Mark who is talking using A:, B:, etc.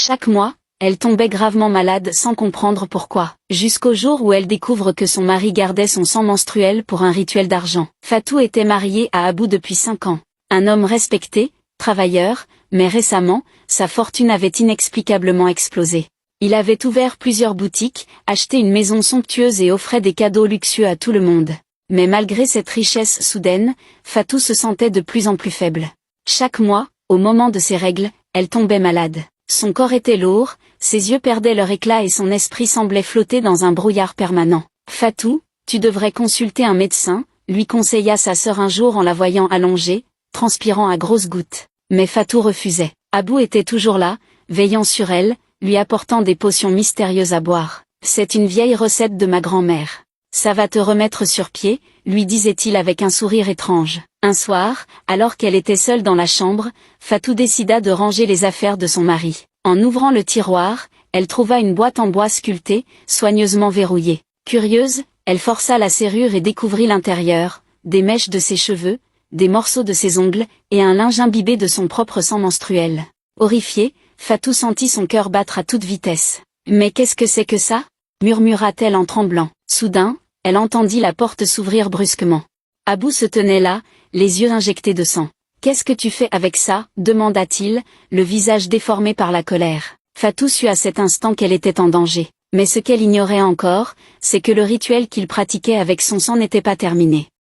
A: Chaque mois, elle tombait gravement malade sans comprendre pourquoi, jusqu'au jour où elle découvre que son mari gardait son sang menstruel pour un rituel d'argent. Fatou était mariée à Abou depuis 5 ans. Un homme respecté, travailleur, mais récemment, sa fortune avait inexplicablement explosé. Il avait ouvert plusieurs boutiques, acheté une maison somptueuse et offrait des cadeaux luxueux à tout le monde. Mais malgré cette richesse soudaine, Fatou se sentait de plus en plus faible. Chaque mois, au moment de ses règles, elle tombait malade. Son corps était lourd, ses yeux perdaient leur éclat et son esprit semblait flotter dans un brouillard permanent. « Fatou, tu devrais consulter un médecin », lui conseilla sa sœur un jour en la voyant allongée, transpirant à grosses gouttes. Mais Fatou refusait. Abou était toujours là, veillant sur elle, lui apportant des potions mystérieuses à boire. « C'est une vieille recette de ma grand-mère. Ça va te remettre sur pied », lui disait-il avec un sourire étrange. Un soir, alors qu'elle était seule dans la chambre, Fatou décida de ranger les affaires de son mari. En ouvrant le tiroir, elle trouva une boîte en bois sculptée, soigneusement verrouillée. Curieuse, elle força la serrure et découvrit l'intérieur, des mèches de ses cheveux, des morceaux de ses ongles, et un linge imbibé de son propre sang menstruel. Horrifiée, Fatou sentit son cœur battre à toute vitesse. « Mais qu'est-ce que c'est que ça ?» murmura-t-elle en tremblant. Soudain, elle entendit la porte s'ouvrir brusquement. Abou se tenait là, les yeux injectés de sang. « Qu'est-ce que tu fais avec ça ?» demanda-t-il, le visage déformé par la colère. Fatou sut à cet instant qu'elle était en danger. Mais ce qu'elle ignorait encore, c'est que le rituel qu'il pratiquait avec son sang n'était pas terminé.